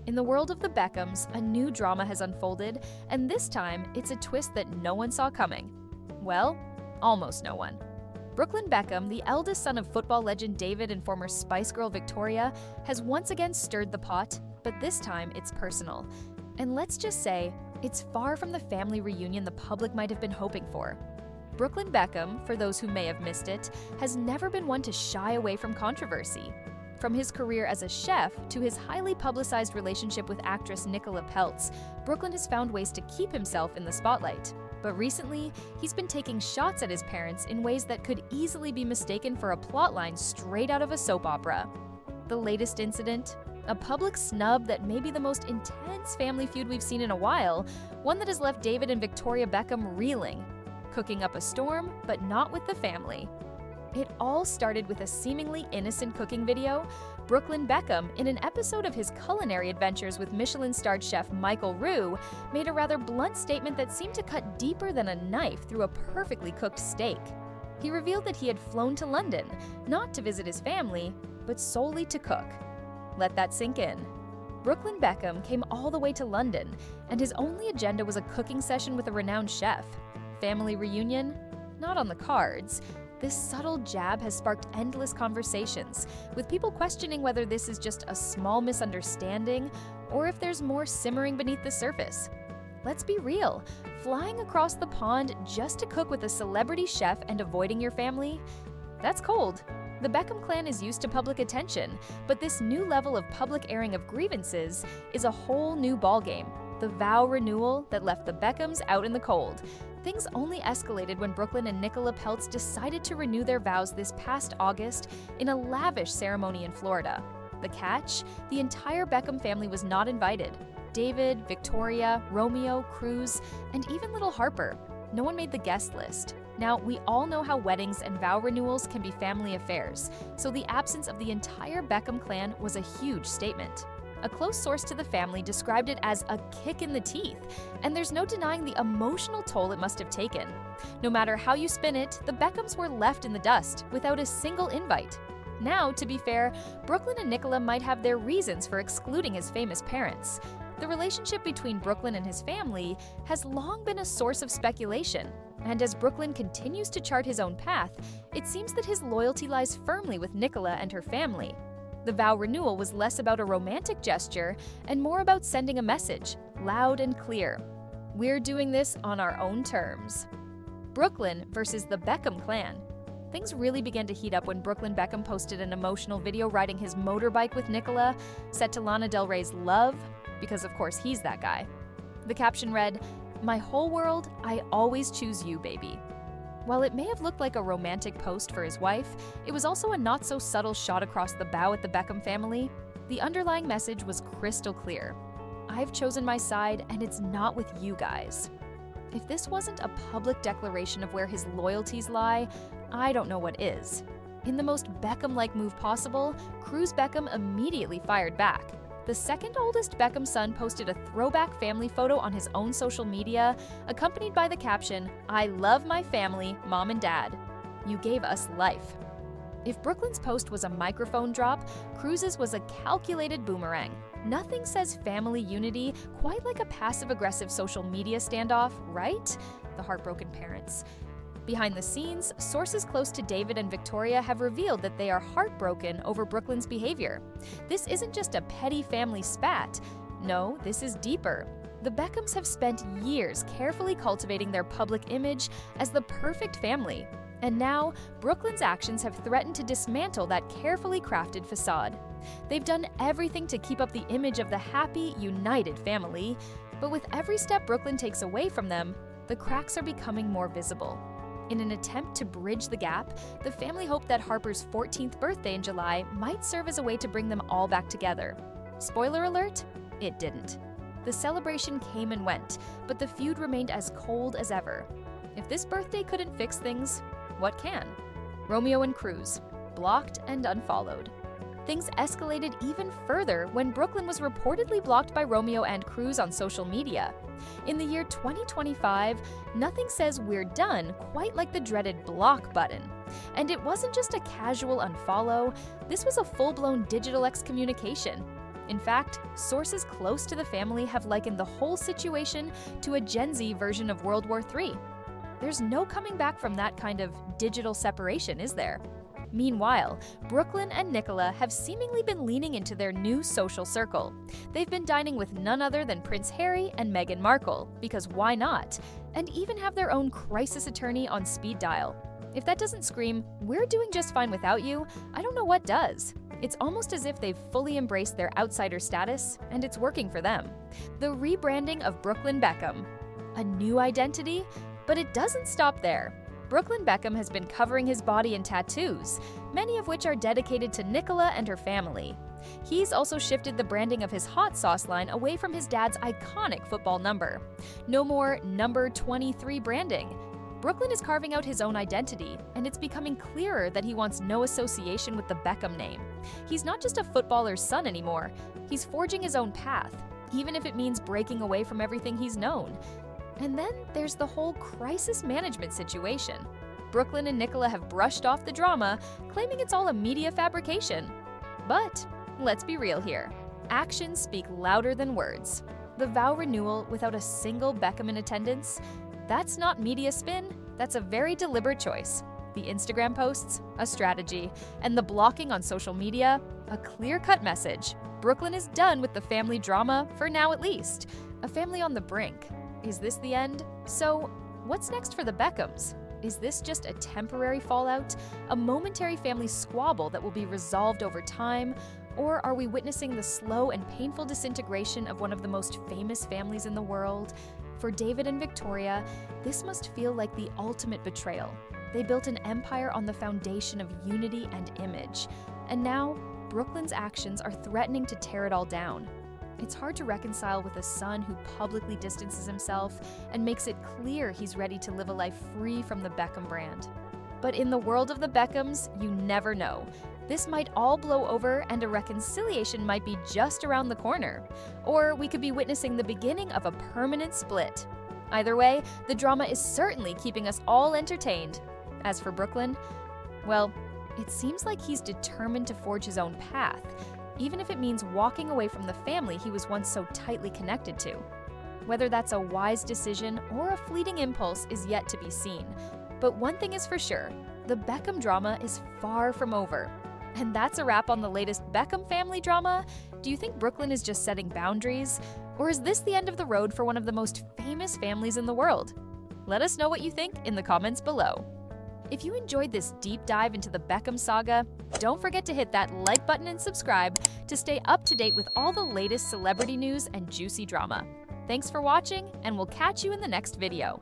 In the world of the Beckhams, a new drama has unfolded, and this time it's a twist that no one saw coming. Well, almost no one. Brooklyn Beckham, the eldest son of football legend David and former Spice Girl Victoria, has once again stirred the pot, but this time it's personal. And let's just say, it's far from the family reunion the public might have been hoping for. Brooklyn Beckham, for those who may have missed it, has never been one to shy away from controversy. From his career as a chef to his highly publicized relationship with actress Nicola Peltz, Brooklyn has found ways to keep himself in the spotlight. But recently, he's been taking shots at his parents in ways that could easily be mistaken for a plotline straight out of a soap opera. The latest incident? A public snub that may be the most intense family feud we've seen in a while, one that has left David and Victoria Beckham reeling. Cooking up a storm, but not with the family. It all started with a seemingly innocent cooking video. Brooklyn Beckham, in an episode of his culinary adventures with Michelin-starred chef Michael Roux, made a rather blunt statement that seemed to cut deeper than a knife through a perfectly cooked steak. He revealed that he had flown to London, not to visit his family, but solely to cook. Let that sink in. Brooklyn Beckham came all the way to London, and his only agenda was a cooking session with a renowned chef. Family reunion? Not on the cards. This subtle jab has sparked endless conversations, with people questioning whether this is just a small misunderstanding or if there's more simmering beneath the surface. Let's be real, flying across the pond just to cook with a celebrity chef and avoiding your family? That's cold. The Beckham clan is used to public attention, but this new level of public airing of grievances is a whole new ballgame. The vow renewal that left the Beckhams out in the cold. Things only escalated when Brooklyn and Nicola Peltz decided to renew their vows this past August in a lavish ceremony in Florida. The catch? The entire Beckham family was not invited. David, Victoria, Romeo, Cruz, and even little Harper. No one made the guest list. Now, we all know how weddings and vow renewals can be family affairs, so the absence of the entire Beckham clan was a huge statement. A close source to the family described it as a kick in the teeth, and there's no denying the emotional toll it must have taken. No matter how you spin it, the Beckhams were left in the dust, without a single invite. Now, to be fair, Brooklyn and Nicola might have their reasons for excluding his famous parents. The relationship between Brooklyn and his family has long been a source of speculation, and as Brooklyn continues to chart his own path, it seems that his loyalty lies firmly with Nicola and her family. The vow renewal was less about a romantic gesture and more about sending a message, loud and clear. We're doing this on our own terms. Brooklyn versus the Beckham clan. Things really began to heat up when Brooklyn Beckham posted an emotional video riding his motorbike with Nicola, set to Lana Del Rey's Love, because of course he's that guy. The caption read, "My whole world, I always choose you, baby." While it may have looked like a romantic post for his wife, it was also a not-so-subtle shot across the bow at the Beckham family. The underlying message was crystal clear. I've chosen my side, and it's not with you guys. If this wasn't a public declaration of where his loyalties lie, I don't know what is. In the most Beckham-like move possible, Cruz Beckham immediately fired back. The second oldest Beckham son posted a throwback family photo on his own social media, accompanied by the caption, "I love my family, mom and dad. You gave us life." If Brooklyn's post was a microphone drop, Cruz's was a calculated boomerang. Nothing says family unity quite like a passive-aggressive social media standoff, right? The heartbroken parents. Behind the scenes, sources close to David and Victoria have revealed that they are heartbroken over Brooklyn's behavior. This isn't just a petty family spat. No, this is deeper. The Beckhams have spent years carefully cultivating their public image as the perfect family. And now, Brooklyn's actions have threatened to dismantle that carefully crafted facade. They've done everything to keep up the image of the happy, united family. But with every step Brooklyn takes away from them, the cracks are becoming more visible. In an attempt to bridge the gap, the family hoped that Harper's 14th birthday in July might serve as a way to bring them all back together. Spoiler alert, it didn't. The celebration came and went, but the feud remained as cold as ever. If this birthday couldn't fix things, what can? Romeo and Cruz, blocked and unfollowed. Things escalated even further when Brooklyn was reportedly blocked by Romeo and Cruz on social media. In the year 2025, nothing says we're done quite like the dreaded block button. And it wasn't just a casual unfollow, this was a full-blown digital excommunication. In fact, sources close to the family have likened the whole situation to a Gen Z version of World War III. There's no coming back from that kind of digital separation, is there? Meanwhile, Brooklyn and Nicola have seemingly been leaning into their new social circle. They've been dining with none other than Prince Harry and Meghan Markle, because why not? And even have their own crisis attorney on speed dial. If that doesn't scream, "We're doing just fine without you," I don't know what does. It's almost as if they've fully embraced their outsider status, and it's working for them. The rebranding of Brooklyn Beckham. A new identity? But it doesn't stop there. Brooklyn Beckham has been covering his body in tattoos, many of which are dedicated to Nicola and her family. He's also shifted the branding of his hot sauce line away from his dad's iconic football number. No more number 23 branding. Brooklyn is carving out his own identity, and it's becoming clearer that he wants no association with the Beckham name. He's not just a footballer's son anymore. He's forging his own path, even if it means breaking away from everything he's known. And then there's the whole crisis management situation. Brooklyn and Nicola have brushed off the drama, claiming it's all a media fabrication. But let's be real here. Actions speak louder than words. The vow renewal without a single Beckham in attendance? That's not media spin, that's a very deliberate choice. The Instagram posts, a strategy, and the blocking on social media, a clear-cut message. Brooklyn is done with the family drama, for now at least. A family on the brink. Is this the end? So, what's next for the Beckhams? Is this just a temporary fallout, a momentary family squabble that will be resolved over time? Or are we witnessing the slow and painful disintegration of one of the most famous families in the world? For David and Victoria, this must feel like the ultimate betrayal. They built an empire on the foundation of unity and image. And now, Brooklyn's actions are threatening to tear it all down. It's hard to reconcile with a son who publicly distances himself and makes it clear he's ready to live a life free from the Beckham brand. But in the world of the Beckhams, you never know. This might all blow over and a reconciliation might be just around the corner. Or we could be witnessing the beginning of a permanent split. Either way, the drama is certainly keeping us all entertained. As for Brooklyn, well, it seems like he's determined to forge his own path, even if it means walking away from the family he was once so tightly connected to. Whether that's a wise decision or a fleeting impulse is yet to be seen. But one thing is for sure, the Beckham drama is far from over. And that's a wrap on the latest Beckham family drama. Do you think Brooklyn is just setting boundaries? Or is this the end of the road for one of the most famous families in the world? Let us know what you think in the comments below. If you enjoyed this deep dive into the Beckham saga, don't forget to hit that like button and subscribe to stay up to date with all the latest celebrity news and juicy drama. Thanks for watching, and we'll catch you in the next video.